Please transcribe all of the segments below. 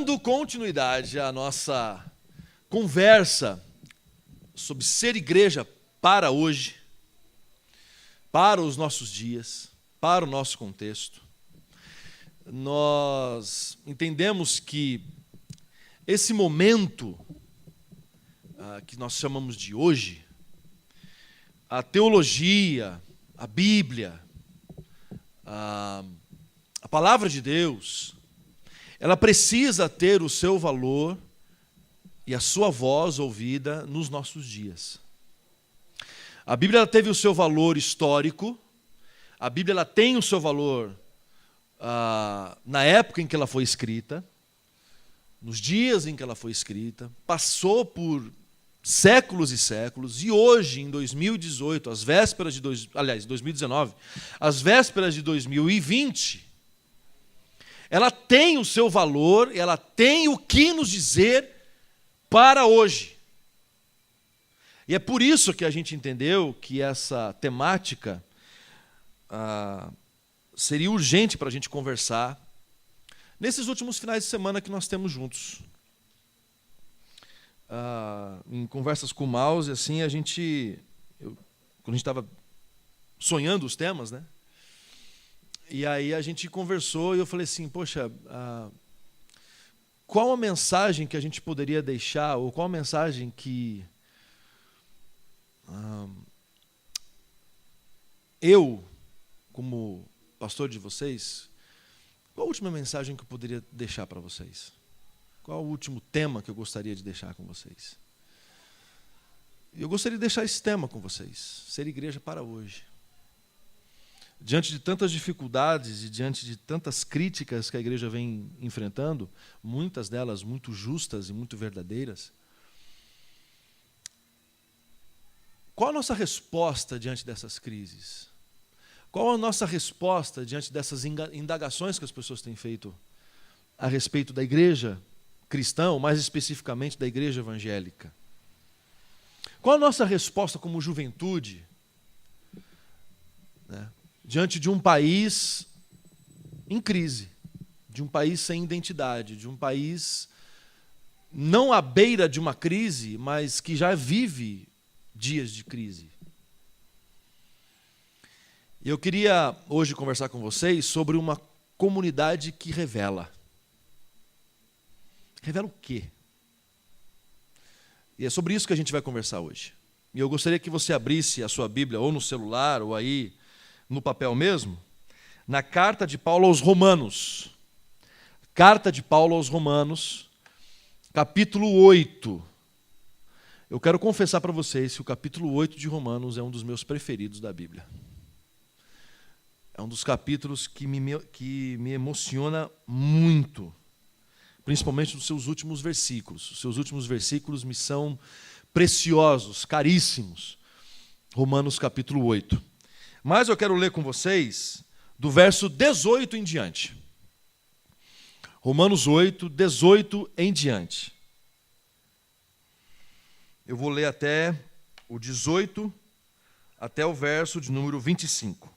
Dando continuidade à nossa conversa sobre ser igreja para hoje, para os nossos dias, para o nosso contexto, nós entendemos que esse momento que nós chamamos de hoje, a teologia, a Bíblia, a palavra de Deus, ela precisa ter o seu valor e a sua voz ouvida nos nossos dias. A Bíblia ela teve o seu valor histórico, a Bíblia ela tem o seu valor na época em que ela foi escrita, nos dias em que ela foi escrita, passou por séculos e séculos, e hoje, em 2018, às vésperas de 2019, às vésperas de 2020, ela tem o seu valor, ela tem o que nos dizer para hoje. E é por isso que a gente entendeu que essa temática seria urgente para a gente conversar nesses últimos finais de semana que nós temos juntos. Em conversas com o Mouse, assim, quando a gente estava sonhando os temas, né? E aí a gente conversou e eu falei assim, poxa, qual a mensagem que a gente poderia deixar, ou qual a mensagem que eu, como pastor de vocês, qual a última mensagem que eu poderia deixar para vocês? Qual o último tema que eu gostaria de deixar com vocês? Eu gostaria de deixar esse tema com vocês, ser igreja para hoje. Diante de tantas dificuldades e diante de tantas críticas que a igreja vem enfrentando, muitas delas muito justas e muito verdadeiras, qual a nossa resposta diante dessas crises? Qual a nossa resposta diante dessas indagações que as pessoas têm feito a respeito da igreja cristã, ou mais especificamente da igreja evangélica? Qual a nossa resposta como juventude, né, diante de um país em crise, de um país sem identidade, de um país não à beira de uma crise, mas que já vive dias de crise? Eu queria hoje conversar com vocês sobre uma comunidade que revela. Revela o quê? E é sobre isso que a gente vai conversar hoje. E eu gostaria que você abrisse a sua Bíblia, ou no celular, ou aí no papel mesmo, na carta de Paulo aos Romanos. Carta de Paulo aos Romanos, capítulo 8. Eu quero confessar para vocês que o capítulo 8 de Romanos é um dos meus preferidos da Bíblia. É um dos capítulos que me emociona muito, principalmente nos seus últimos versículos. Os seus últimos versículos me são preciosos, caríssimos. Romanos capítulo 8. Mas eu quero ler com vocês do verso 18 em diante. Romanos 8, 18 em diante. Eu vou ler até o 18, até o verso de número 25.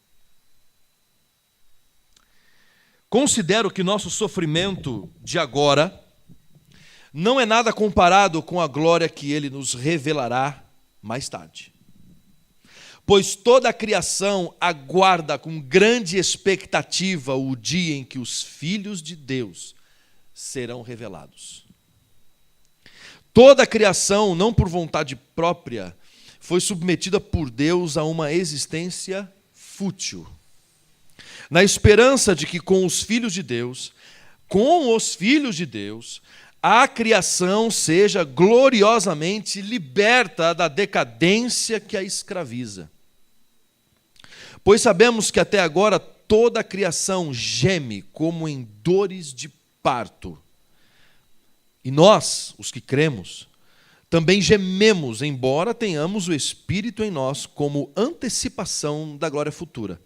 Considero que nosso sofrimento de agora não é nada comparado com a glória que ele nos revelará mais tarde. Pois toda a criação aguarda com grande expectativa o dia em que os filhos de Deus serão revelados. Toda a criação, não por vontade própria, foi submetida por Deus a uma existência fútil, na esperança de que com os filhos de Deus, a criação seja gloriosamente liberta da decadência que a escraviza. Pois sabemos que até agora toda a criação geme como em dores de parto. E nós, os que cremos, também gememos, embora tenhamos o Espírito em nós como antecipação da glória futura.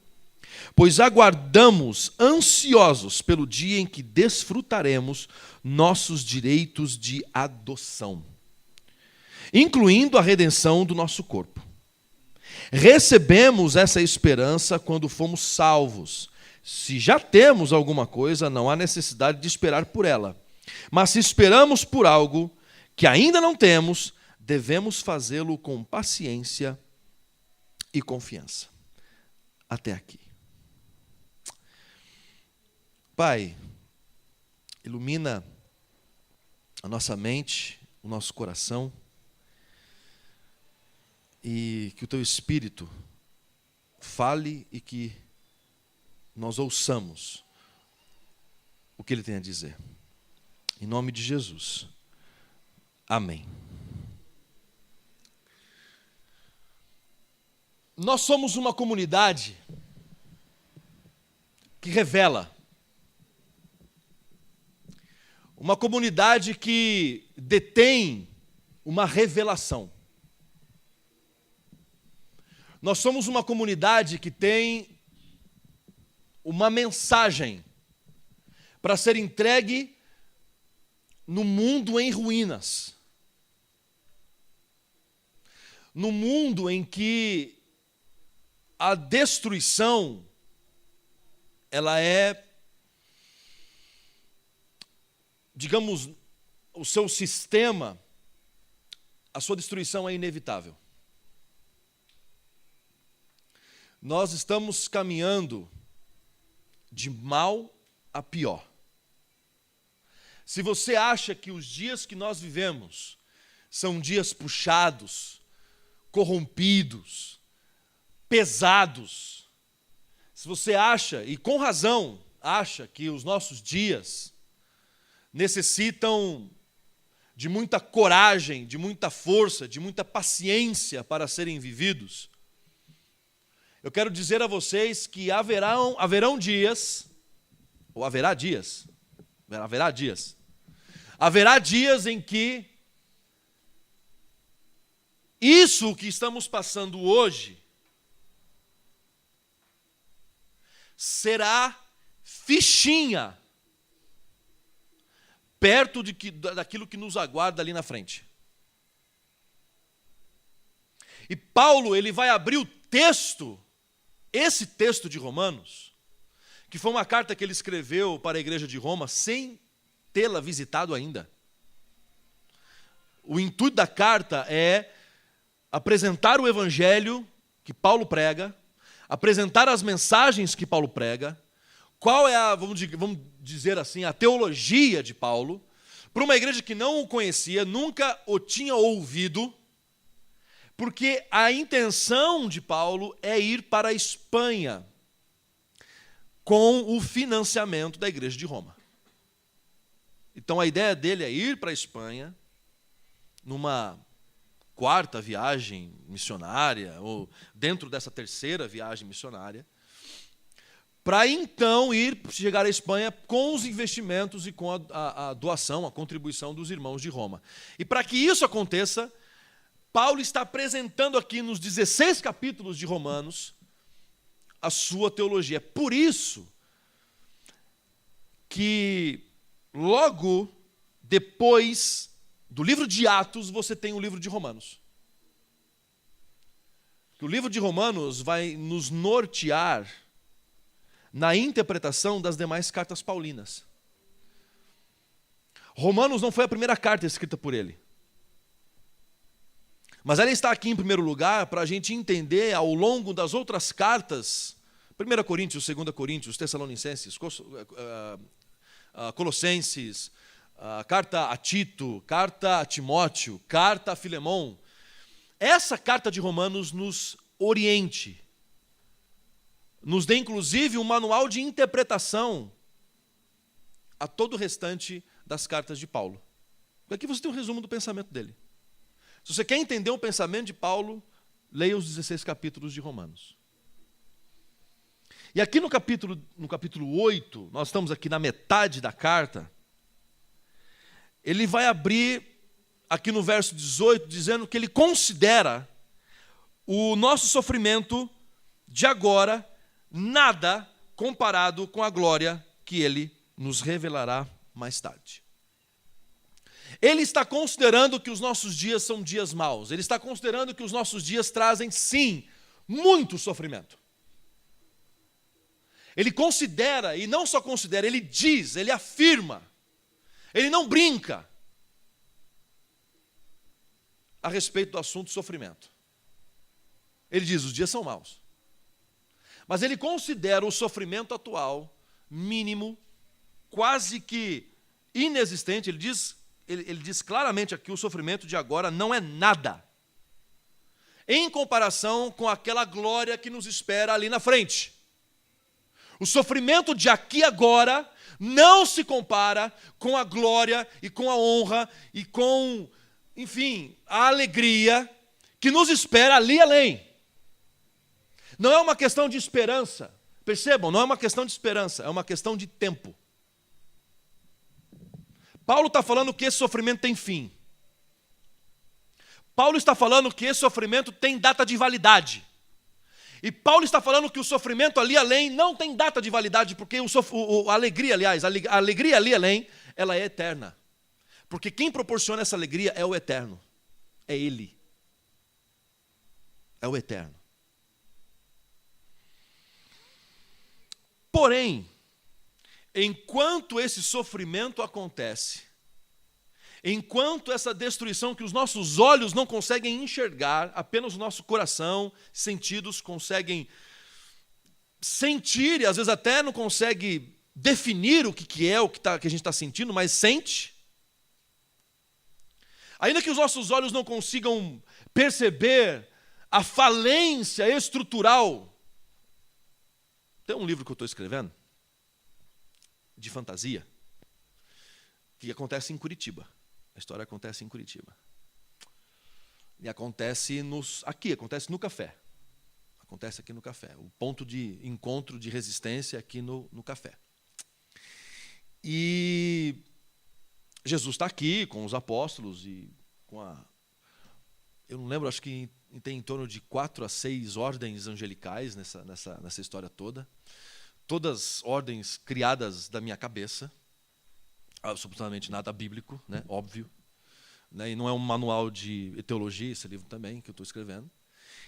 Pois aguardamos ansiosos pelo dia em que desfrutaremos nossos direitos de adoção, incluindo a redenção do nosso corpo. Recebemos essa esperança quando fomos salvos. Se já temos alguma coisa, não há necessidade de esperar por ela. Mas se esperamos por algo que ainda não temos, devemos fazê-lo com paciência e confiança. Até aqui. Pai, ilumina a nossa mente, o nosso coração, e que o Teu Espírito fale e que nós ouçamos o que Ele tem a dizer. Em nome de Jesus. Amém. Nós somos uma comunidade que revela. Uma comunidade que detém uma revelação. Nós somos uma comunidade que tem uma mensagem para ser entregue no mundo em ruínas. No mundo em que a destruição ela é, digamos, o seu sistema, a sua destruição é inevitável. Nós estamos caminhando de mal a pior. Se você acha que os dias que nós vivemos são dias puxados, corrompidos, pesados, se você acha, e com razão, acha que os nossos dias necessitam de muita coragem, de muita força, de muita paciência para serem vividos, eu quero dizer a vocês que haverão dias, ou haverá dias em que isso que estamos passando hoje será fichinha perto daquilo que nos aguarda ali na frente. E Paulo, ele vai abrir o texto, esse texto de Romanos, que foi uma carta que ele escreveu para a igreja de Roma sem tê-la visitado ainda. O intuito da carta é apresentar o evangelho que Paulo prega, apresentar as mensagens que Paulo prega, qual é a, vamos dizer assim, a teologia de Paulo, para uma igreja que não o conhecia, nunca o tinha ouvido, porque a intenção de Paulo é ir para a Espanha com o financiamento da igreja de Roma. Então a ideia dele é ir para a Espanha numa quarta viagem missionária, ou dentro dessa terceira viagem missionária, para então chegar à Espanha com os investimentos e com a doação, a contribuição dos irmãos de Roma. E para que isso aconteça, Paulo está apresentando aqui nos 16 capítulos de Romanos a sua teologia. Por isso que logo depois do livro de Atos você tem o livro de Romanos. O livro de Romanos vai nos nortear na interpretação das demais cartas paulinas. Romanos não foi a primeira carta escrita por ele. Mas ela está aqui em primeiro lugar para a gente entender ao longo das outras cartas, 1 Coríntios, 2 Coríntios, Tessalonicenses, Colossenses, carta a Tito, carta a Timóteo, carta a Filemão. Essa carta de Romanos nos oriente, nos dê inclusive um manual de interpretação a todo o restante das cartas de Paulo. Aqui você tem um resumo do pensamento dele. Se você quer entender o pensamento de Paulo, leia os 16 capítulos de Romanos. E aqui no capítulo 8, nós estamos aqui na metade da carta, ele vai abrir, aqui no verso 18, dizendo que ele considera o nosso sofrimento de agora nada comparado com a glória que ele nos revelará mais tarde. Ele está considerando que os nossos dias são dias maus. Ele está considerando que os nossos dias trazem, sim, muito sofrimento. Ele considera, e não só considera, ele diz, ele afirma Ele não brinca a respeito do assunto sofrimento. Ele diz, os dias são maus. Mas ele considera o sofrimento atual mínimo, quase que inexistente. Ele diz claramente aqui, o sofrimento de agora não é nada, em comparação com aquela glória que nos espera ali na frente. O sofrimento de aqui agora não se compara com a glória e com a honra e com, enfim, a alegria que nos espera ali além. Não é uma questão de esperança, percebam, não é uma questão de esperança, é uma questão de tempo. Paulo está falando que esse sofrimento tem fim. Paulo está falando que esse sofrimento tem data de validade. E Paulo está falando que o sofrimento ali além não tem data de validade, porque a alegria, aliás, a alegria ali além, ela é eterna. Porque quem proporciona essa alegria é o eterno. É Ele. É o eterno. Porém, enquanto esse sofrimento acontece, enquanto essa destruição que os nossos olhos não conseguem enxergar, apenas o nosso coração, sentidos conseguem sentir, e às vezes até não consegue definir o que é o que a gente está sentindo, mas sente. Ainda que os nossos olhos não consigam perceber a falência estrutural. Tem um livro que eu estou escrevendo, de fantasia, que acontece em Curitiba. A história acontece em Curitiba. E acontece acontece no café. Acontece aqui no café. O ponto de encontro de resistência aqui no café. E Jesus está aqui com os apóstolos e com eu não lembro, acho que tem em torno de 4 a 6 ordens angelicais nessa história toda. Todas ordens criadas da minha cabeça. Absolutamente nada bíblico, né? Óbvio. Né? E não é um manual de teologia, esse livro também, que eu estou escrevendo.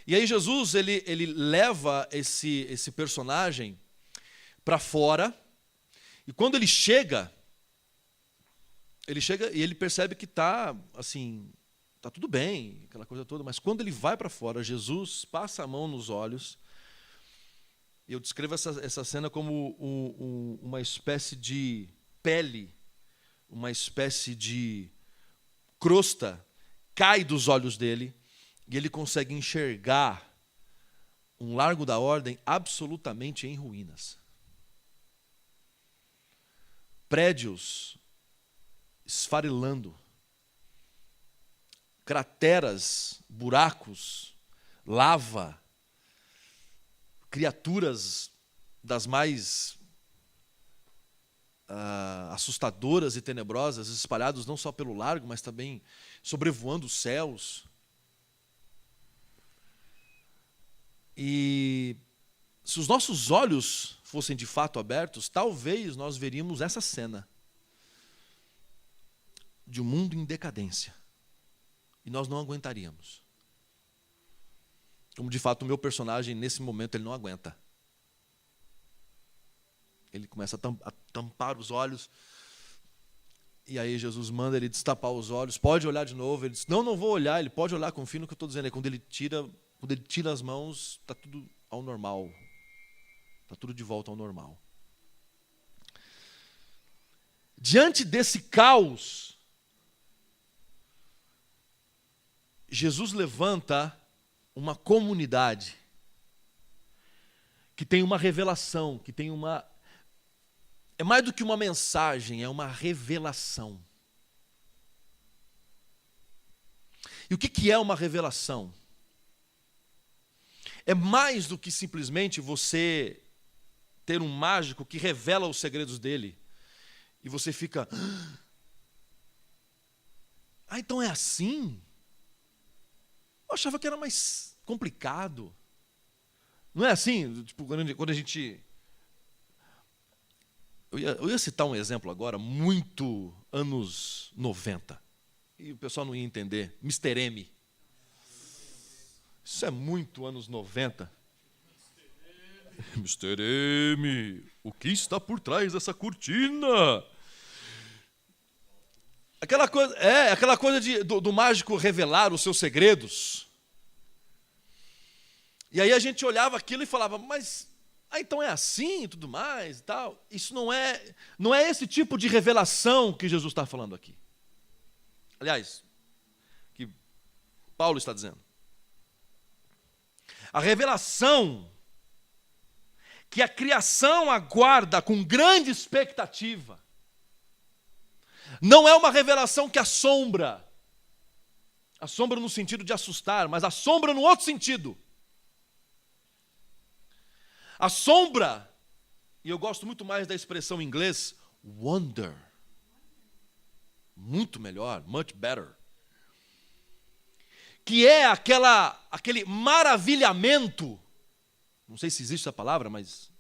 E aí Jesus, ele leva esse personagem para fora. E quando ele chega e ele percebe que está assim, tá tudo bem, aquela coisa toda, mas quando ele vai para fora, Jesus passa a mão nos olhos. E eu descrevo essa cena como uma espécie de pele, uma espécie de crosta cai dos olhos dele e ele consegue enxergar um largo da ordem absolutamente em ruínas. Prédios esfarelando, crateras, buracos, lava, criaturas das mais assustadoras e tenebrosas, espalhados não só pelo largo, mas também sobrevoando os céus. E se os nossos olhos fossem de fato abertos, talvez nós veríamos essa cena de um mundo em decadência. E nós não aguentaríamos. Como de fato o meu personagem, nesse momento, ele não aguenta. Ele começa a tampar os olhos. E aí Jesus manda ele destapar os olhos. Pode olhar de novo. Ele diz, não vou olhar. Ele pode olhar, confia no que eu estou dizendo. Aí, quando ele tira as mãos, está tudo ao normal. Está tudo de volta ao normal. Diante desse caos, Jesus levanta uma comunidade que tem uma revelação, que tem uma... É mais do que uma mensagem, é uma revelação. E o que é uma revelação? É mais do que simplesmente você ter um mágico que revela os segredos dele. E você fica... então é assim? Eu achava que era mais complicado. Não é assim? Tipo, quando a gente... Eu ia citar um exemplo agora, muito anos 90. E o pessoal não ia entender. Mr. M. Isso é muito anos 90. Mr. M, o que está por trás dessa cortina? aquela coisa do mágico revelar os seus segredos. E aí a gente olhava aquilo e falava, mas então é assim e tudo mais e tal. Isso não é esse tipo de revelação que Jesus está falando aqui. Aliás, que Paulo está dizendo. A revelação que a criação aguarda com grande expectativa não é uma revelação que assombra no sentido de assustar, mas assombra no outro sentido. Assombra, e eu gosto muito mais da expressão em inglês, wonder. Muito melhor, much better. Que é aquele maravilhamento, não sei se existe essa palavra, mas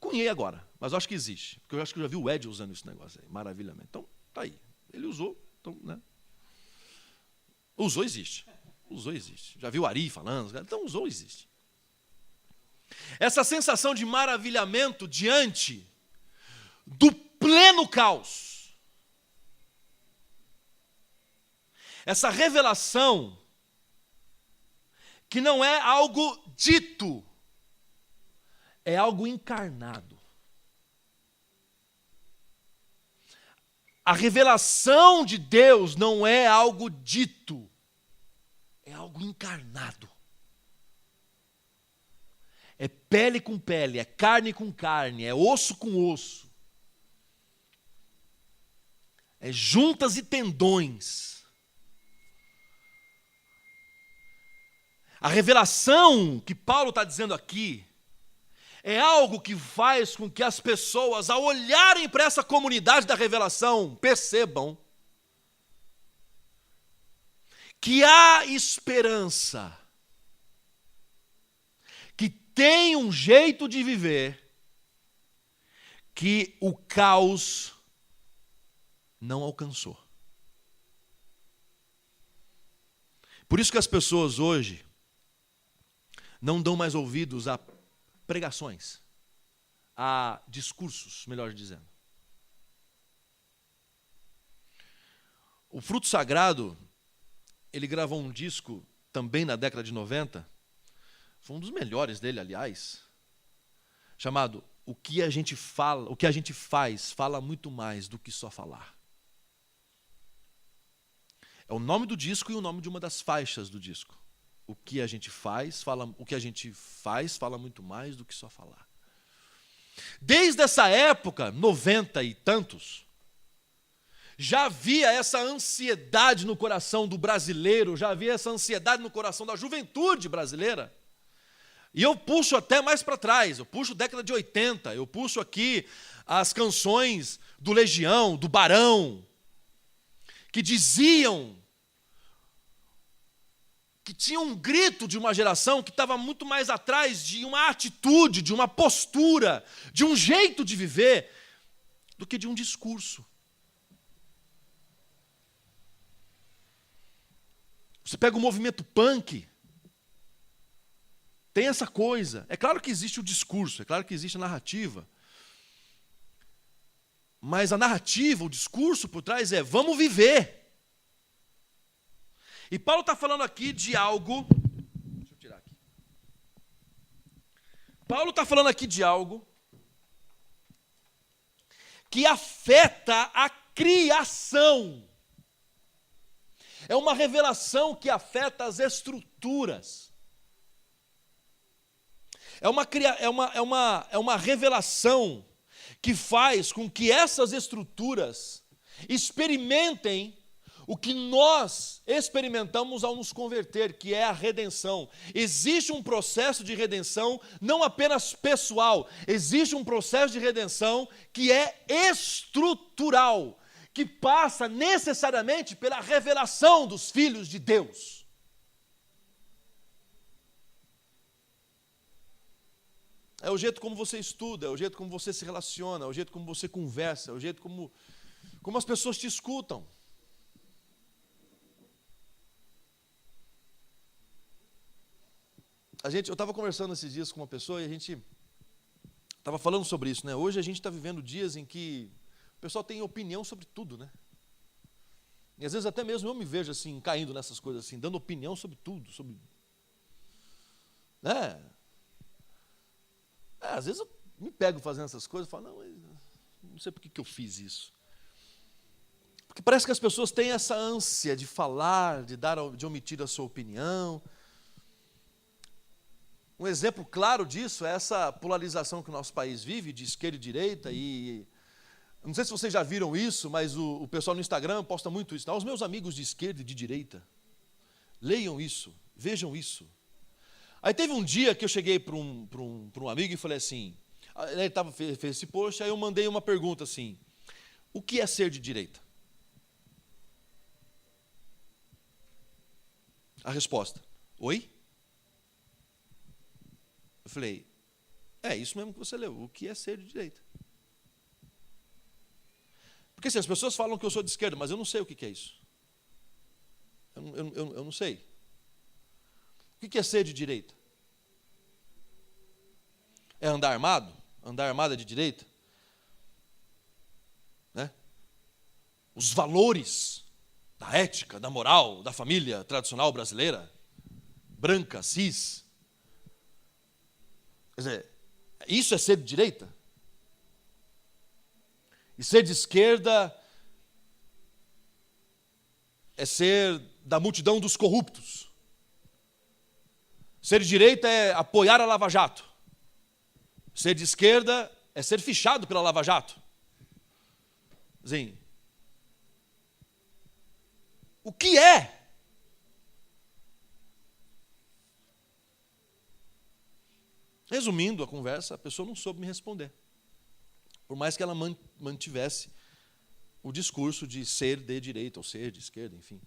cunhei agora, mas eu acho que existe, porque eu acho que eu já vi o Ed usando esse negócio aí, maravilhamento. Então, tá aí, ele usou, então, né? Usou, existe. Já viu o Ari falando, então usou, existe. Essa sensação de maravilhamento diante do pleno caos. Essa revelação que não é algo dito, é algo encarnado. A revelação de Deus não é algo dito, é algo encarnado. É pele com pele, é carne com carne, é osso com osso. É juntas e tendões. A revelação que Paulo está dizendo aqui é algo que faz com que as pessoas, ao olharem para essa comunidade da revelação, percebam que há esperança, que tem um jeito de viver que o caos não alcançou. Por isso que as pessoas hoje não dão mais ouvidos a pregações, a discursos, melhor dizendo. O Fruto Sagrado, ele gravou um disco também na década de 90, foi um dos melhores dele, aliás, chamado O que a gente fala, o que a gente faz, fala muito mais do que só falar. É o nome do disco e o nome de uma das faixas do disco. O que a gente faz, fala muito mais do que só falar. Desde essa época, 90 e tantos, já havia essa ansiedade no coração do brasileiro, já havia essa ansiedade no coração da juventude brasileira. E eu puxo até mais para trás, eu puxo década de 80, eu puxo aqui as canções do Legião, do Barão, que diziam, que tinha um grito de uma geração que estava muito mais atrás de uma atitude, de uma postura, de um jeito de viver, do que de um discurso. Você pega o movimento punk, tem essa coisa. É claro que existe o discurso, é claro que existe a narrativa. Mas a narrativa, o discurso por trás é vamos viver. E Paulo está falando aqui de algo. Deixa eu tirar aqui. Paulo está falando aqui de algo que afeta a criação. É uma revelação que afeta as estruturas. É uma revelação que faz com que essas estruturas experimentem o que nós experimentamos ao nos converter, que é a redenção. Existe um processo de redenção não apenas pessoal, existe um processo de redenção que é estrutural, que passa necessariamente pela revelação dos filhos de Deus. É o jeito como você estuda, é o jeito como você se relaciona, é o jeito como você conversa, é o jeito como as pessoas te escutam. Eu estava conversando esses dias com uma pessoa e a gente estava falando sobre isso, né? Hoje a gente está vivendo dias em que o pessoal tem opinião sobre tudo, né? E às vezes até mesmo eu me vejo assim, caindo nessas coisas assim, dando opinião sobre tudo, sobre... Né? Às vezes eu me pego fazendo essas coisas e falo, não sei por que eu fiz isso. Porque parece que as pessoas têm essa ânsia de falar, de omitir a sua opinião. Um exemplo claro disso é essa polarização que o nosso país vive, de esquerda e direita, e não sei se vocês já viram isso, mas o pessoal no Instagram posta muito isso. Os meus amigos de esquerda e de direita, leiam isso, vejam isso. Aí teve um dia que eu cheguei para um amigo e falei assim, ele fez esse post, aí eu mandei uma pergunta assim, o que é ser de direita? A resposta, oi? Eu falei, é isso mesmo que você leu, o que é ser de direita? Porque assim, as pessoas falam que eu sou de esquerda, mas eu não sei o que é isso. Eu não sei. O que é ser de direita? É andar armado? Andar armado é de direita? Né? Os valores da ética, da moral, da família tradicional brasileira, branca, cis. Quer dizer, isso é ser de direita? E ser de esquerda é ser da multidão dos corruptos. Ser de direita é apoiar a Lava Jato. Ser de esquerda é ser fichado pela Lava Jato. Assim, o que é? Resumindo a conversa, a pessoa não soube me responder. Por mais que ela mantivesse o discurso de ser de direita ou ser de esquerda, enfim.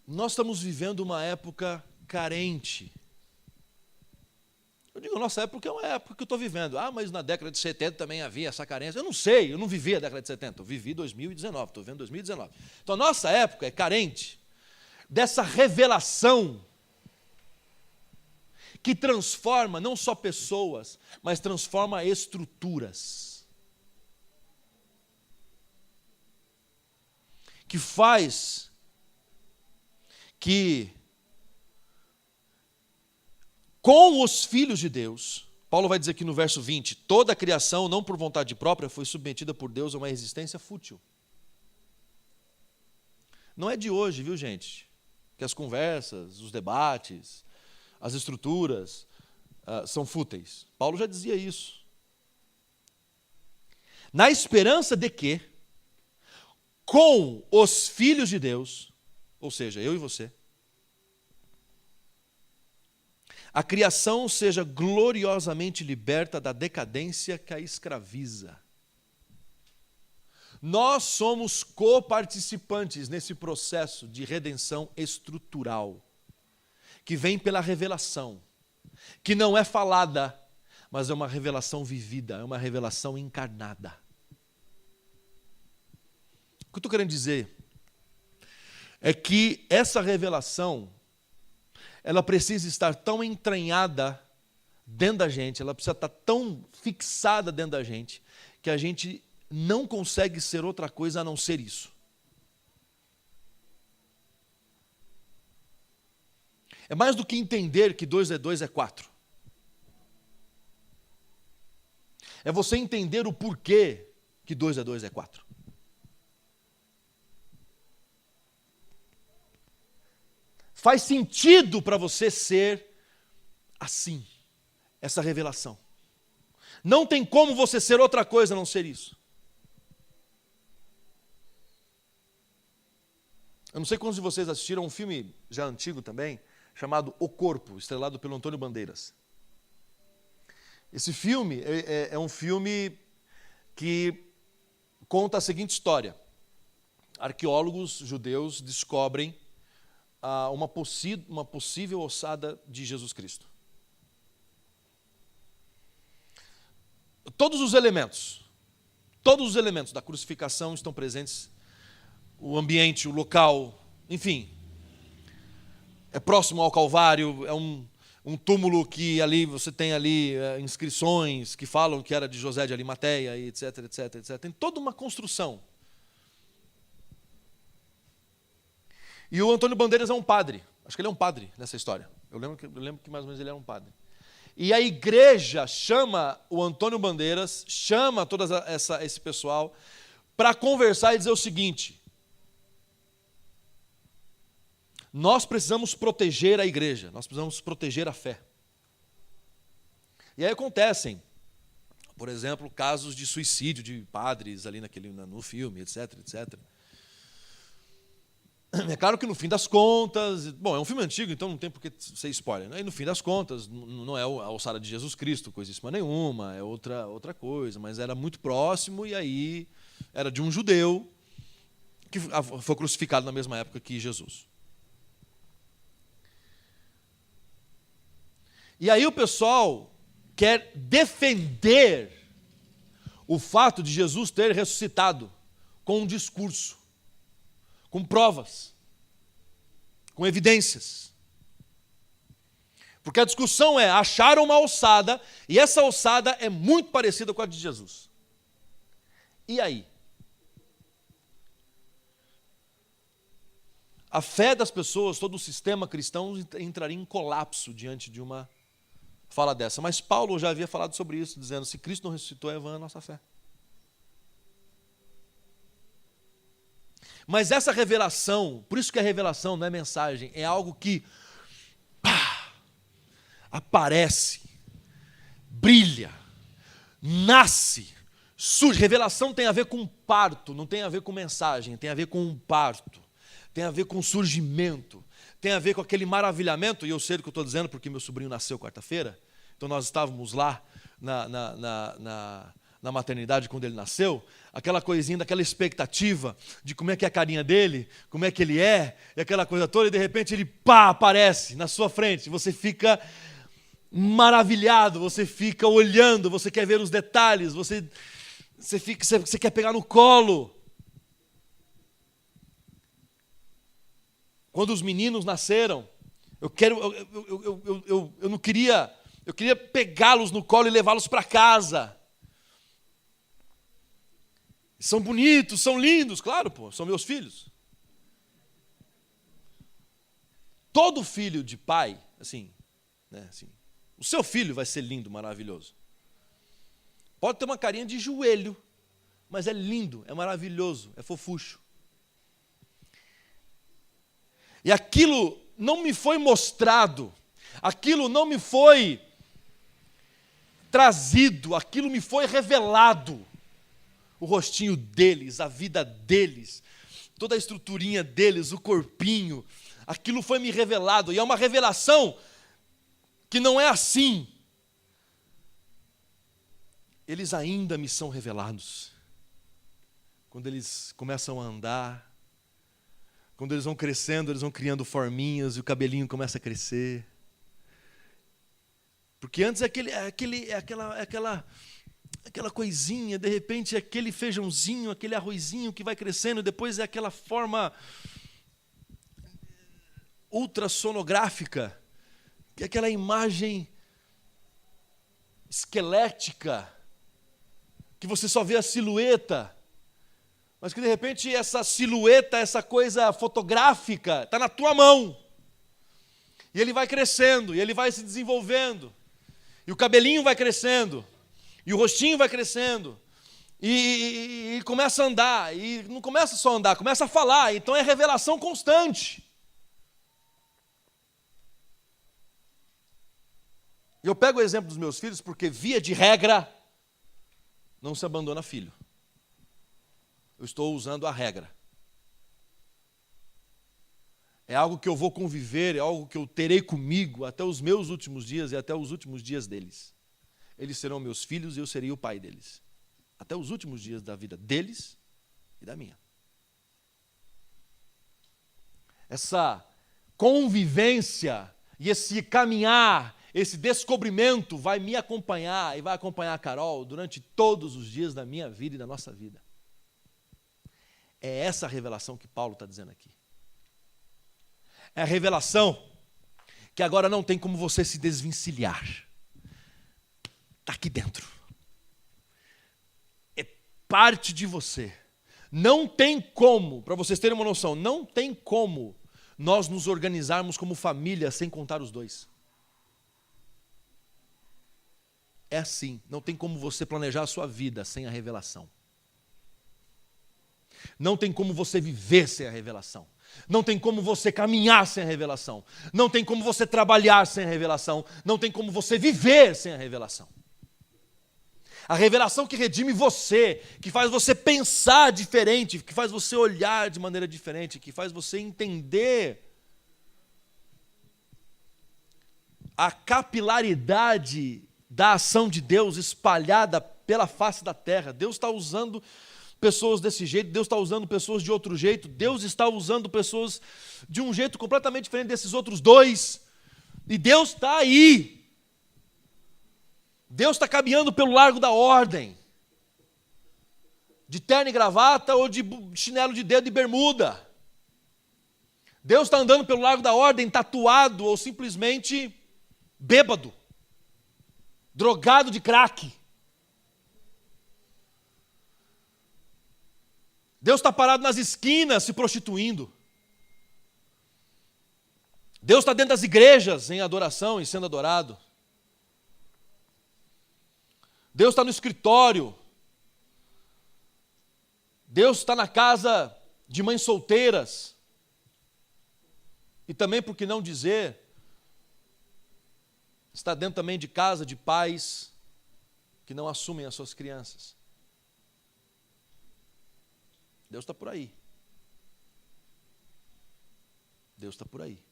Nós estamos vivendo uma época carente. Eu digo, nossa época é uma época que eu estou vivendo. Mas na década de 70 também havia essa carência. Eu não sei, eu não vivi a década de 70, eu vivi 2019, estou vendo 2019. Então a nossa época é carente dessa revelação que transforma não só pessoas, mas transforma estruturas. Que faz que, com os filhos de Deus, Paulo vai dizer aqui no verso 20, toda a criação, não por vontade própria, foi submetida por Deus a uma existência fútil. Não é de hoje, viu, gente? Que as conversas, os debates, as estruturas são fúteis. Paulo já dizia isso. Na esperança de que, com os filhos de Deus, ou seja, eu e você, a criação seja gloriosamente liberta da decadência que a escraviza. Nós somos coparticipantes nesse processo de redenção estrutural, que vem pela revelação, que não é falada, mas é uma revelação vivida, é uma revelação encarnada. O que eu estou querendo dizer é que essa revelação, ela precisa estar tão entranhada dentro da gente, ela precisa estar tão fixada dentro da gente, que a gente não consegue ser outra coisa a não ser isso. É mais do que entender que 2 é 2 é 4. É você entender o porquê que 2 é 2 é 4. Faz sentido para você ser assim, essa revelação. Não tem como você ser outra coisa a não ser isso. Eu não sei quantos de vocês assistiram um filme já antigo também, chamado O Corpo, estrelado pelo Antônio Bandeiras. Esse filme é um filme que conta a seguinte história. Arqueólogos judeus descobrem uma possível ossada de Jesus Cristo. Todos os elementos da crucificação estão presentes. O ambiente, o local, enfim, é próximo ao Calvário, um túmulo que ali você tem ali inscrições que falam que era de José de Arimateia, e etc, etc, etc. Tem toda uma construção. E o Antônio Bandeiras é um padre. Acho que ele é um padre nessa história. Eu lembro que mais ou menos ele era um padre. E a igreja chama o Antônio Bandeiras, chama todo esse pessoal para conversar e dizer o seguinte: nós precisamos proteger a igreja, nós precisamos proteger a fé. E aí acontecem, por exemplo, casos de suicídio de padres ali no filme, etc, etc. É claro que no fim das contas, bom, é um filme antigo, então não tem por que ser spoiler, né? E no fim das contas, não é a alçada de Jesus Cristo, coisíssima nenhuma, é outra coisa, mas era muito próximo, e aí era de um judeu que foi crucificado na mesma época que Jesus. E aí o pessoal quer defender o fato de Jesus ter ressuscitado com um discurso, com provas, com evidências. Porque a discussão é, acharam uma ossada, e essa ossada é muito parecida com a de Jesus. E aí? A fé das pessoas, todo o sistema cristão entraria em colapso diante de uma fala dessa. Mas Paulo já havia falado sobre isso, dizendo, se Cristo não ressuscitou, é vã a nossa fé. Mas essa revelação, por isso que a revelação não é mensagem, é algo que aparece, brilha, nasce, surge. Revelação tem a ver com parto, não tem a ver com mensagem, tem a ver com um parto, tem a ver com surgimento, tem a ver com aquele maravilhamento, e eu sei do que eu estou dizendo porque meu sobrinho nasceu quarta-feira, então nós estávamos lá na maternidade quando ele nasceu, aquela coisinha daquela expectativa de como é que é a carinha dele, como é que ele é, e aquela coisa toda, e de repente ele aparece na sua frente, você fica maravilhado, você fica olhando, você quer ver os detalhes, você quer pegar no colo. Quando os meninos nasceram, eu não queria, eu queria pegá-los no colo e levá-los para casa. São bonitos, são lindos, claro, pô, são meus filhos. Todo filho de pai, assim, né, assim, o seu filho vai ser lindo, maravilhoso. Pode ter uma carinha de joelho, mas é lindo, é maravilhoso, é fofucho. E aquilo não me foi mostrado, aquilo não me foi trazido, aquilo me foi revelado. O rostinho deles, a vida deles, toda a estruturinha deles, o corpinho, aquilo foi me revelado, e é uma revelação que não é assim. Eles ainda me são revelados. Quando eles começam a andar, quando eles vão crescendo, eles vão criando forminhas, e o cabelinho começa a crescer. Porque antes aquela coisinha, de repente aquele feijãozinho, aquele arrozinho que vai crescendo, depois é aquela forma ultrassonográfica, que é aquela imagem esquelética, que você só vê a silhueta, mas que de repente essa silhueta, essa coisa fotográfica, está na tua mão. E ele vai crescendo, e ele vai se desenvolvendo, e o cabelinho vai crescendo, e o rostinho vai crescendo, e começa a andar, e não começa só a andar, começa a falar, então é revelação constante. Eu pego o exemplo dos meus filhos porque, via de regra, não se abandona filho. Eu estou usando a regra. É algo que eu vou conviver, é algo que eu terei comigo até os meus últimos dias e até os últimos dias deles. Eles serão meus filhos e eu serei o pai deles. Até os últimos dias da vida deles e da minha. Essa convivência e esse caminhar, esse descobrimento vai me acompanhar e vai acompanhar a Carol durante todos os dias da minha vida e da nossa vida. É essa a revelação que Paulo está dizendo aqui. É a revelação que agora não tem como você se desvencilhar. Está aqui dentro. É parte de você. Não tem como, para vocês terem uma noção, não tem como nós nos organizarmos como família sem contar os dois. É assim, não tem como você planejar a sua vida sem a revelação. Não tem como você viver sem a revelação. Não tem como você caminhar sem a revelação. Não tem como você trabalhar sem a revelação. Não tem como você viver sem a revelação. A revelação que redime você, que faz você pensar diferente, que faz você olhar de maneira diferente, que faz você entender a capilaridade da ação de Deus espalhada pela face da terra. Deus está usando pessoas desse jeito, Deus está usando pessoas de outro jeito, Deus está usando pessoas de um jeito completamente diferente desses outros dois, e Deus está aí. Deus está caminhando pelo largo da ordem, de terno e gravata ou de chinelo de dedo e bermuda. Deus está andando pelo largo da ordem tatuado ou simplesmente bêbado, drogado de crack. Deus está parado nas esquinas se prostituindo. Deus está dentro das igrejas em adoração e sendo adorado. Deus está no escritório. Deus está na casa de mães solteiras. E também, por que não dizer, está dentro também de casa de pais que não assumem as suas crianças. Deus está por aí. Deus está por aí.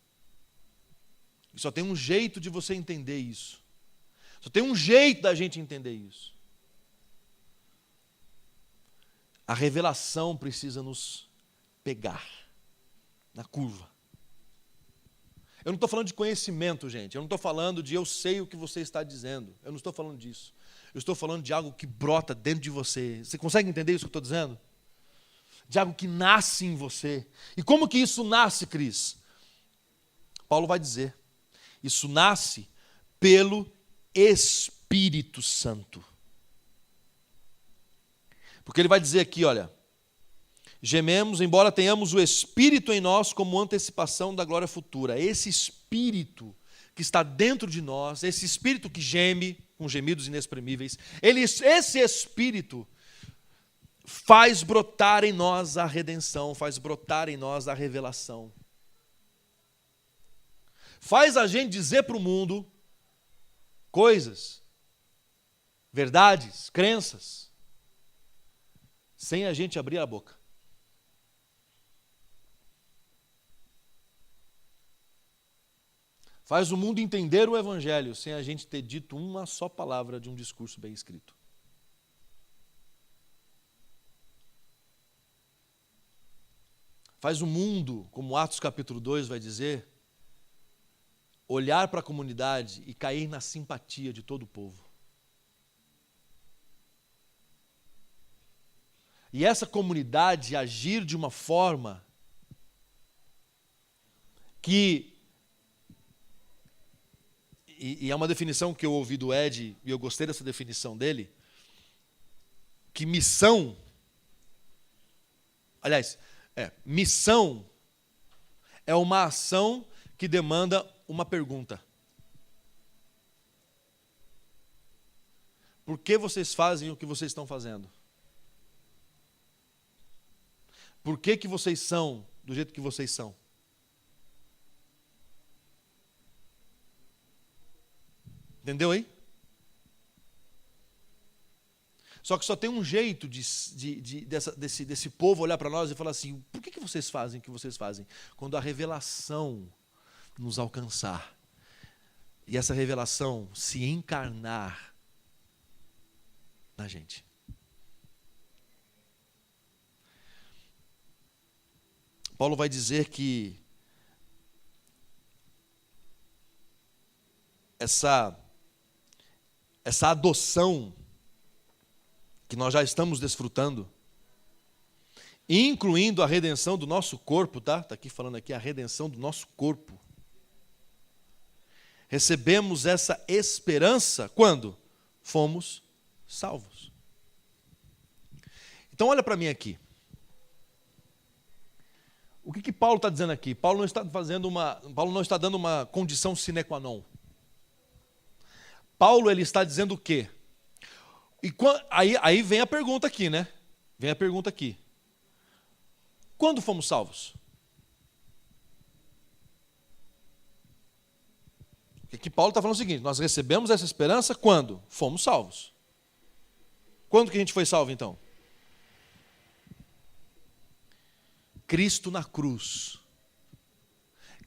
E só tem um jeito de você entender isso. Só tem um jeito da gente entender isso. A revelação precisa nos pegar na curva. Eu não estou falando de conhecimento, gente. Eu não estou falando de eu sei o que você está dizendo. Eu não estou falando disso. Eu estou falando de algo que brota dentro de você. Você consegue entender isso que eu estou dizendo? De algo que nasce em você. E como que isso nasce, Cris? Paulo vai dizer, isso nasce pelo Espírito Santo. Porque ele vai dizer aqui, olha, gememos, embora tenhamos o Espírito em nós como antecipação da glória futura. Esse Espírito que está dentro de nós, esse Espírito que geme com gemidos inexprimíveis, esse Espírito faz brotar em nós a redenção, faz brotar em nós a revelação. Faz a gente dizer para o mundo coisas, verdades, crenças, sem a gente abrir a boca. Faz o mundo entender o Evangelho sem a gente ter dito uma só palavra de um discurso bem escrito. Faz o mundo, como Atos capítulo 2 vai dizer, olhar para a comunidade e cair na simpatia de todo o povo. E essa comunidade agir de uma forma que... E é uma definição que eu ouvi do Ed, e eu gostei dessa definição dele, que missão... Aliás, missão é uma ação que demanda uma pergunta. Por que vocês fazem o que vocês estão fazendo? Por que vocês são do jeito que vocês são? Entendeu aí? Só que só tem um jeito desse povo olhar para nós e falar assim, por que vocês fazem o que vocês fazem? Quando a revelação nos alcançar, e essa revelação se encarnar na gente. Paulo vai dizer que essa adoção que nós já estamos desfrutando, incluindo a redenção do nosso corpo, tá? Está aqui falando aqui a redenção do nosso corpo. Recebemos essa esperança quando fomos salvos. Então olha para mim aqui. O que Paulo está dizendo aqui? Paulo não está dando uma condição sine qua non. Paulo ele está dizendo o quê? Aí vem a pergunta aqui, né? Vem a pergunta aqui. Quando fomos salvos? Aqui Paulo está falando o seguinte: nós recebemos essa esperança quando fomos salvos. Quando que a gente foi salvo então? Cristo na cruz.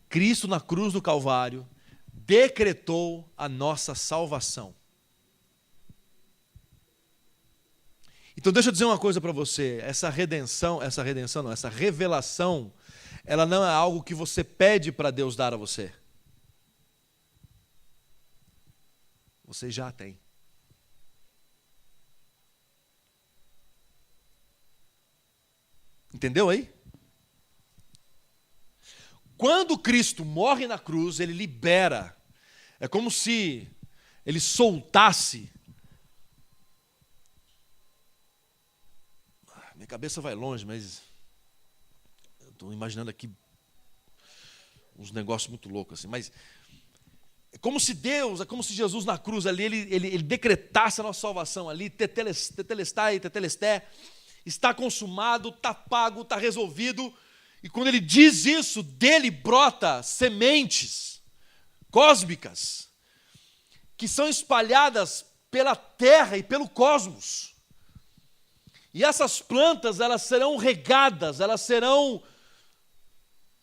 Cristo na cruz do Calvário decretou a nossa salvação. Então deixa eu dizer uma coisa para você, essa revelação, ela não é algo que você pede para Deus dar a você. Você já tem. Entendeu aí? Quando Cristo morre na cruz, ele libera. É como se ele soltasse. Minha cabeça vai longe, mas eu estou imaginando aqui uns negócios muito loucos assim. Mas é como se Jesus na cruz ali, ele decretasse a nossa salvação ali, tetelestai, tetelesté, está consumado, está pago, está resolvido. E quando ele diz isso, dele brota sementes cósmicas que são espalhadas pela terra e pelo cosmos. E essas plantas, elas serão regadas, elas serão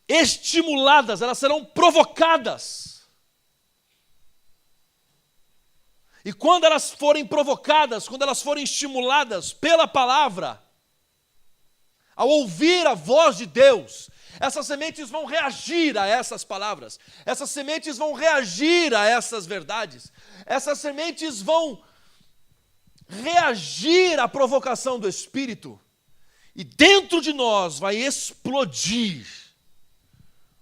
estimuladas, elas serão provocadas. E quando elas forem provocadas, quando elas forem estimuladas pela palavra, ao ouvir a voz de Deus, essas sementes vão reagir a essas palavras, essas sementes vão reagir a essas verdades, essas sementes vão reagir à provocação do Espírito, e dentro de nós vai explodir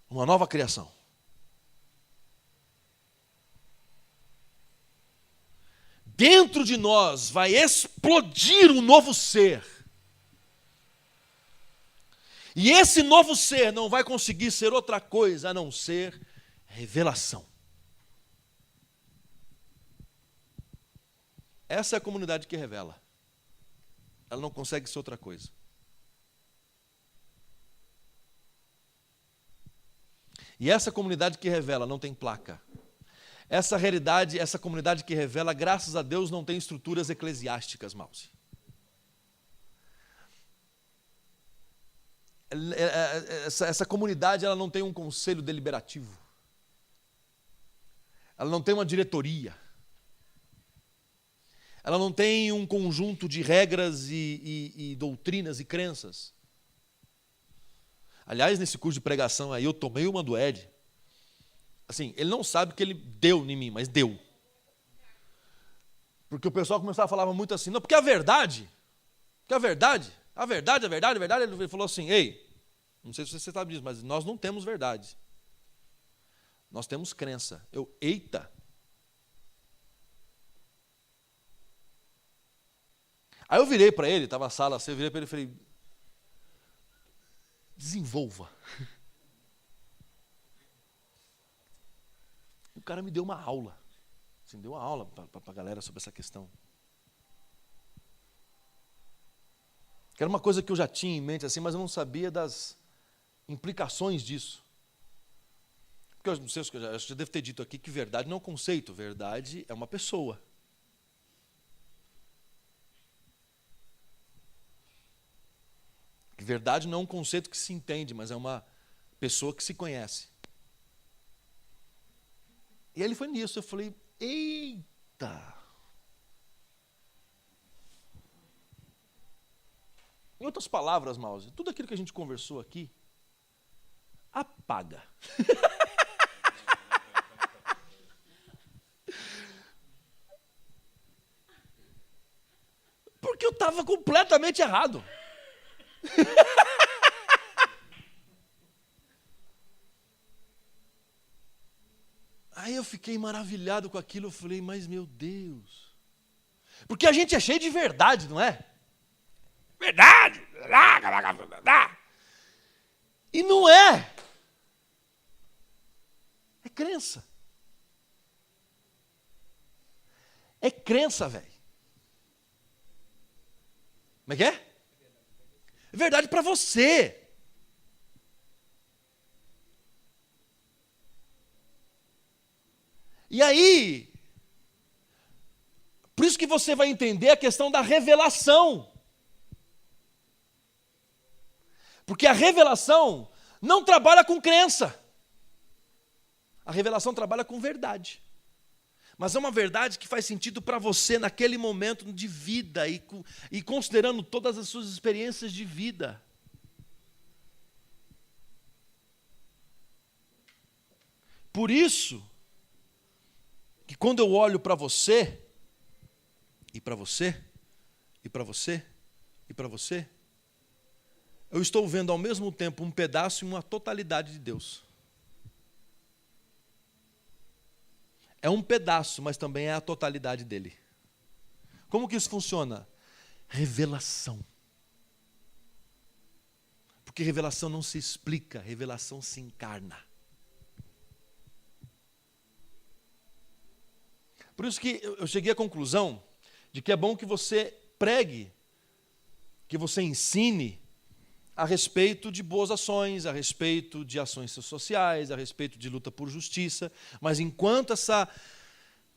uma nova criação. Dentro de nós vai explodir um novo ser. E esse novo ser não vai conseguir ser outra coisa a não ser revelação. Essa é a comunidade que revela. Ela não consegue ser outra coisa. E essa comunidade que revela não tem placa. Essa realidade, essa comunidade que revela, graças a Deus, não tem estruturas eclesiásticas, Mausi. Essa comunidade, ela não tem um conselho deliberativo. Ela não tem uma diretoria. Ela não tem um conjunto de regras e doutrinas e crenças. Aliás, nesse curso de pregação aí, eu tomei uma do Ed. Assim, ele não sabe que ele deu em mim, mas deu. Porque o pessoal começava a falar muito assim, não, porque a verdade, ele falou assim, ei, não sei se você sabe disso, mas nós não temos verdade. Nós temos crença. Eita. Aí eu virei para ele, estava a sala assim, eu virei para ele e falei, desenvolva. O cara me deu uma aula. Assim, deu uma aula para a galera sobre essa questão. Que era uma coisa que eu já tinha em mente, assim, mas eu não sabia das implicações disso. Porque eu não sei, eu já devo ter dito aqui que verdade não é um conceito, verdade é uma pessoa. Verdade não é um conceito que se entende, mas é uma pessoa que se conhece. E ele foi nisso, eu falei, eita! Em outras palavras, Mausi, tudo aquilo que a gente conversou aqui, apaga. Porque eu estava completamente errado. Aí eu fiquei maravilhado com aquilo, eu falei, mas meu Deus. Porque a gente é cheio de verdade, não é? Verdade! E não é. É crença. É crença, velho. Como é que é? É verdade para você. E aí, por isso que você vai entender a questão da revelação. Porque a revelação não trabalha com crença. A revelação trabalha com verdade. Mas é uma verdade que faz sentido para você naquele momento de vida e considerando todas as suas experiências de vida. Por isso, que quando eu olho para você, e para você, e para você, e para você, eu estou vendo ao mesmo tempo um pedaço e uma totalidade de Deus. É um pedaço, mas também é a totalidade dele. Como que isso funciona? Revelação. Porque revelação não se explica, revelação se encarna. Por isso que eu cheguei à conclusão de que é bom que você pregue, que você ensine a respeito de boas ações, a respeito de ações sociais, a respeito de luta por justiça, mas enquanto essa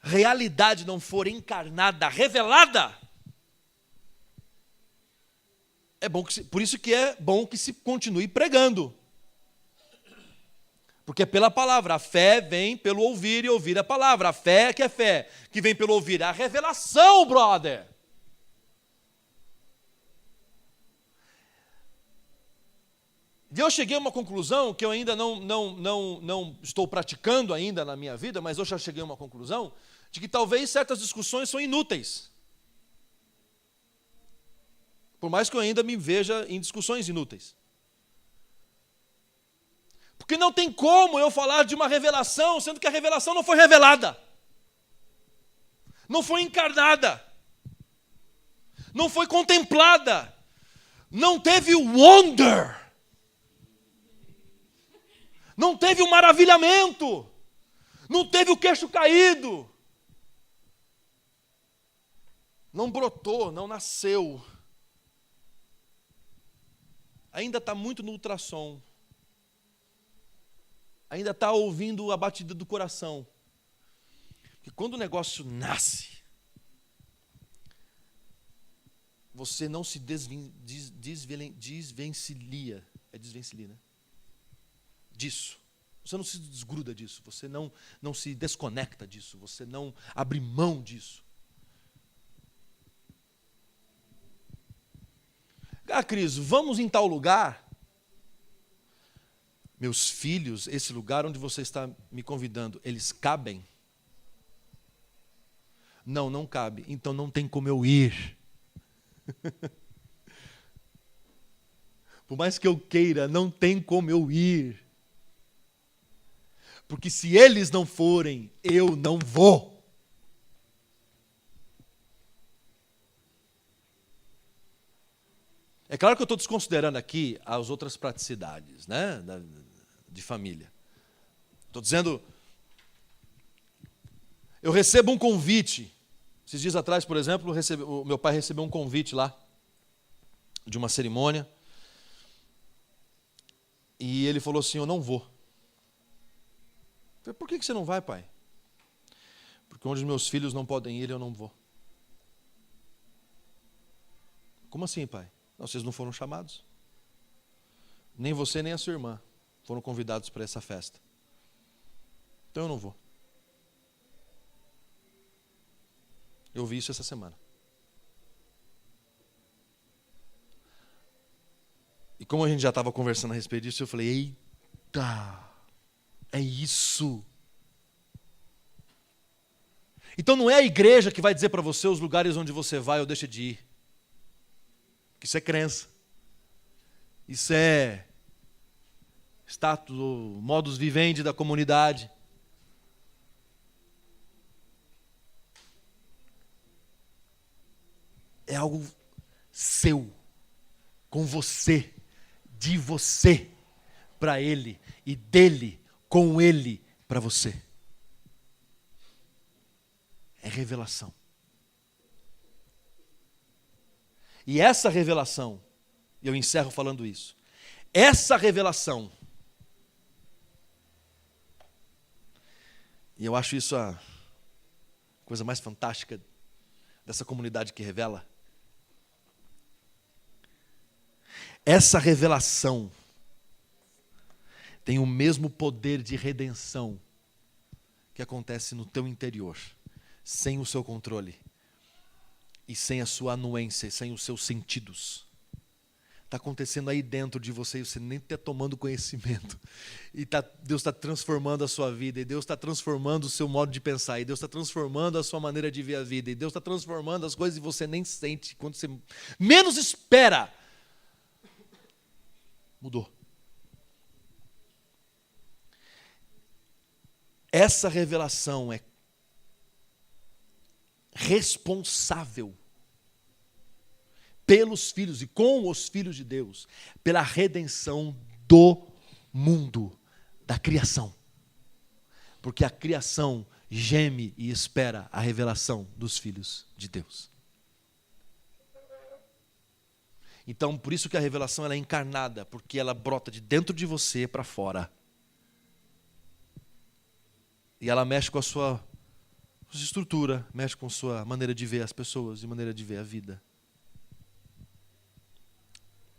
realidade não for encarnada, revelada, é bom que por isso que é bom que se continue pregando. Porque é pela palavra, a fé vem pelo ouvir e ouvir a palavra. A fé, que vem pelo ouvir, a revelação, brother. E eu cheguei a uma conclusão que eu ainda não estou praticando ainda na minha vida, mas eu já cheguei a uma conclusão de que talvez certas discussões são inúteis. Por mais que eu ainda me veja em discussões inúteis. Porque não tem como eu falar de uma revelação, sendo que a revelação não foi revelada. Não foi encarnada. Não foi contemplada. Não teve o wonder. Não teve o maravilhamento. Não teve o queixo caído. Não brotou, não nasceu. Ainda está muito no ultrassom. Ainda está ouvindo a batida do coração. Porque quando o negócio nasce, você não se desvencilha. É desvencilha, né? Disso. Você não se desgruda disso. Você não se desconecta disso. Você não abre mão disso. Ah, Cris, vamos em tal lugar? Meus filhos, esse lugar onde você está me convidando, eles cabem? Não, não cabe. Então não tem como eu ir. Por mais que eu queira, não tem como eu ir. Porque se eles não forem, eu não vou. É claro que eu estou desconsiderando aqui as outras praticidades, né, de família. Estou dizendo, eu recebo um convite. Esses dias atrás, por exemplo, o meu pai recebeu um convite lá, de uma cerimônia. E ele falou assim, eu não vou. Eu falei, por que você não vai, pai? Porque onde meus filhos não podem ir, eu não vou. Como assim, pai? Não, vocês não foram chamados. Nem você, nem a sua irmã foram convidados para essa festa. Então eu não vou. Eu vi isso essa semana. E como a gente já estava conversando a respeito disso, eu falei, eita, é isso. Então não é a igreja que vai dizer para você os lugares onde você vai ou deixa de ir. Isso é crença. Isso é status, modus vivendi da comunidade. é algo seu, com você, de você, para Ele, e dele, com Ele, para você. É revelação. E essa revelação, e eu encerro falando isso, essa revelação, e eu acho isso a coisa mais fantástica dessa comunidade que revela, essa revelação tem o mesmo poder de redenção que acontece no teu interior, sem o seu controle e sem a sua anuência, sem os seus sentidos. Está acontecendo aí dentro de você e você nem está tomando conhecimento. E Deus está transformando a sua vida, e Deus está transformando o seu modo de pensar, e Deus está transformando a sua maneira de ver a vida, e Deus está transformando as coisas e você nem sente. Quando você menos espera, mudou. Essa revelação é responsável pelos filhos e com os filhos de Deus, pela redenção do mundo, da criação. Porque a criação geme e espera a revelação dos filhos de Deus. Então, por isso que a revelação ela é encarnada, porque ela brota de dentro de você para fora. E ela mexe com a sua estrutura, mexe com a sua maneira de ver as pessoas e maneira de ver a vida.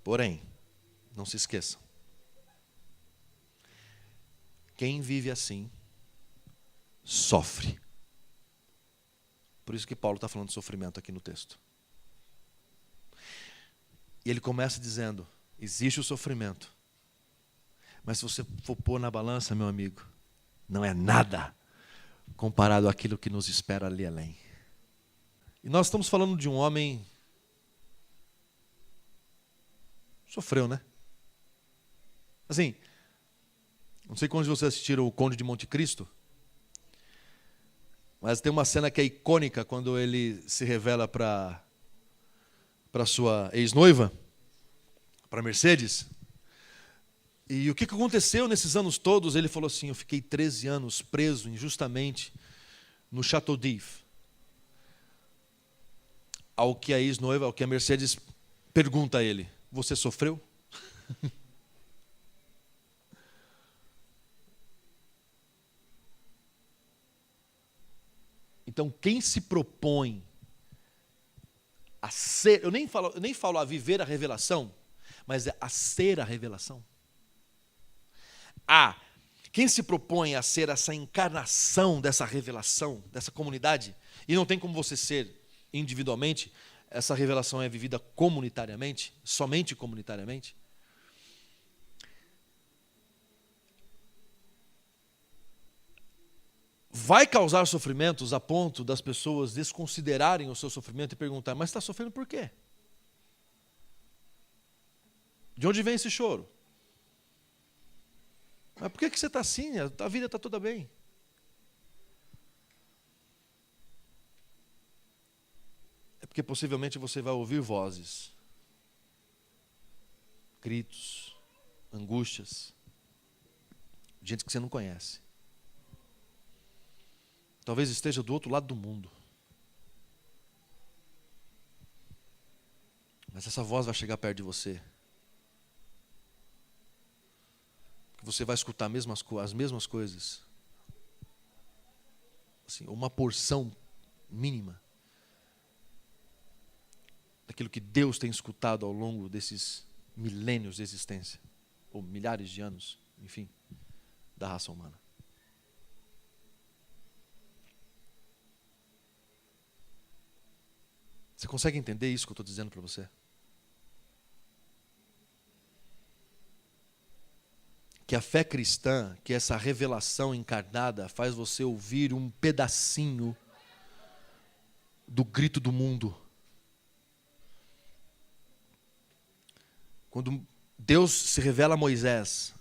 Porém, não se esqueçam, quem vive assim, sofre. Por isso que Paulo está falando de sofrimento aqui no texto. E ele começa dizendo, existe o sofrimento, mas se você for pôr na balança, meu amigo, não é nada comparado àquilo que nos espera ali além. E nós estamos falando de um homem sofreu, né? Assim, não sei quando vocês assistiram o Conde de Monte Cristo, mas tem uma cena que é icônica quando ele se revela para sua ex-noiva, para Mercedes. E o que aconteceu nesses anos todos? Ele falou assim, eu fiquei 13 anos preso injustamente no Chateau d'If. Ao que a ex-noiva, ao que a Mercedes pergunta a ele, você sofreu? Então, quem se propõe a ser, eu nem falo a viver a revelação, mas é a ser a revelação. Quem se propõe a ser essa encarnação dessa revelação, dessa comunidade, e não tem como você ser individualmente, essa revelação é vivida comunitariamente, somente comunitariamente. Vai causar sofrimentos a ponto das pessoas desconsiderarem o seu sofrimento e perguntar, mas está sofrendo por quê? De onde vem esse choro? Mas por que você está assim? A vida está toda bem. É porque possivelmente você vai ouvir vozes, gritos, angústias, gente que você não conhece. Talvez esteja do outro lado do mundo. Mas essa voz vai chegar perto de você. Que você vai escutar as mesmas coisas. Assim, uma porção mínima daquilo que Deus tem escutado ao longo desses milênios de existência, ou milhares de anos, enfim, da raça humana. Você consegue entender isso que eu estou dizendo para você? Que a fé cristã, que essa revelação encarnada faz você ouvir um pedacinho do grito do mundo. Quando Deus se revela a Moisés,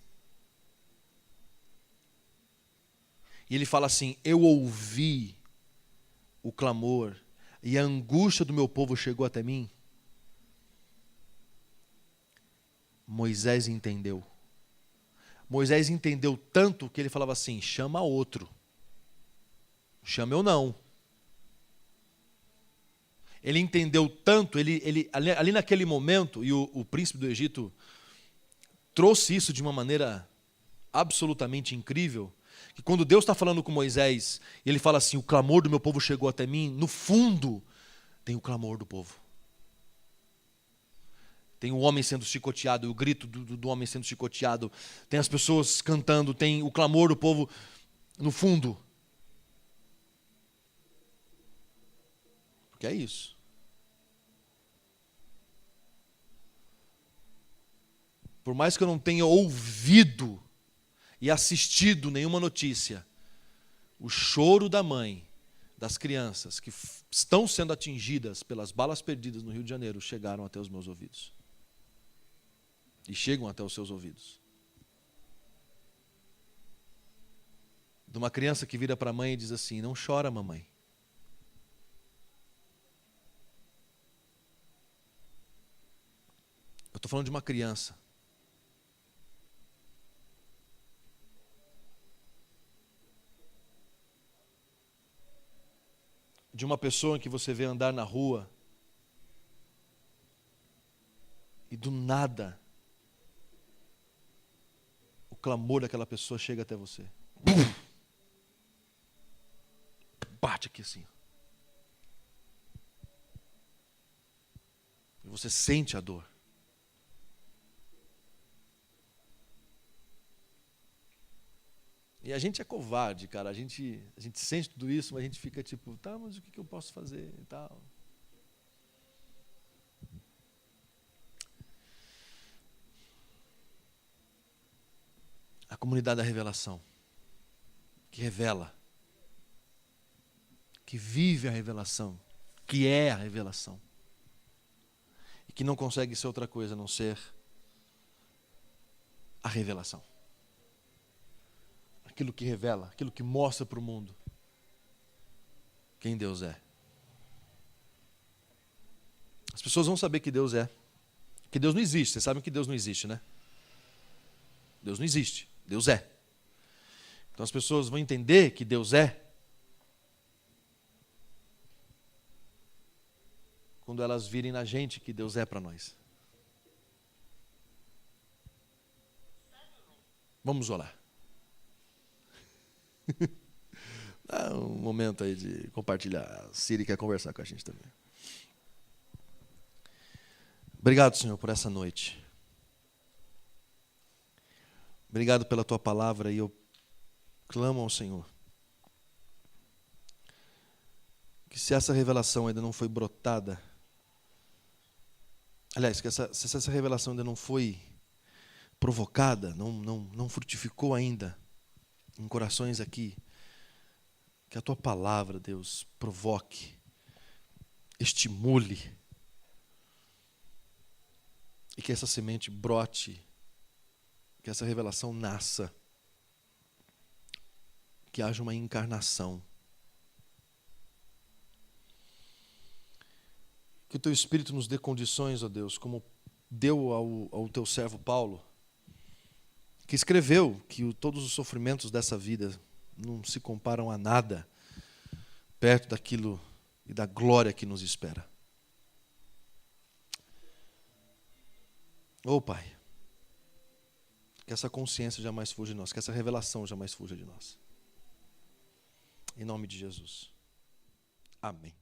e ele fala assim, eu ouvi o clamor, e a angústia do meu povo chegou até mim, Moisés entendeu. Moisés entendeu tanto que ele falava assim: chama outro. Chama eu não. Ele entendeu tanto, ali naquele momento, e o príncipe do Egito trouxe isso de uma maneira absolutamente incrível, que quando Deus está falando com Moisés, ele fala assim: o clamor do meu povo chegou até mim, no fundo tem o clamor do povo. Tem o homem sendo chicoteado, o grito do homem sendo chicoteado, tem as pessoas cantando, tem o clamor do povo no fundo. Porque é isso. Por mais que eu não tenha ouvido e assistido nenhuma notícia, o choro da mãe, das crianças que estão sendo atingidas pelas balas perdidas no Rio de Janeiro chegaram até os meus ouvidos. E chegam até os seus ouvidos. De uma criança que vira para a mãe e diz assim: não chora, mamãe. Eu estou falando de uma criança. De uma pessoa que você vê andar na rua e do nada o clamor daquela pessoa chega até você. Bate aqui assim. E você sente a dor. E a gente é covarde, cara. A gente sente tudo isso, mas a gente fica tipo, tá, mas o que eu posso fazer e tal. A comunidade da revelação, que revela, que vive a revelação, que é a revelação, e que não consegue ser outra coisa a não ser a revelação. Aquilo que revela, aquilo que mostra para o mundo quem Deus é. As pessoas vão saber que Deus é. Que Deus não existe. Vocês sabem que Deus não existe, né? Deus não existe. Deus é. Então as pessoas vão entender que Deus é quando elas virem na gente que Deus é para nós. Vamos orar. Dá um momento aí de compartilhar. A Siri quer conversar com a gente também. Obrigado, Senhor, por essa noite. Obrigado pela Tua palavra, e eu clamo ao Senhor que, se essa revelação ainda não foi brotada, aliás, que se essa revelação ainda não foi provocada, não frutificou ainda em corações aqui, que a Tua palavra, Deus, provoque, estimule, e que essa semente brote, que essa revelação nasça, que haja uma encarnação. Que o Teu Espírito nos dê condições, ó Deus, como deu ao Teu servo Paulo, que escreveu que todos os sofrimentos dessa vida não se comparam a nada perto daquilo e da glória que nos espera. Ô Pai, que essa consciência jamais fuja de nós, que essa revelação jamais fuja de nós. Em nome de Jesus. Amém.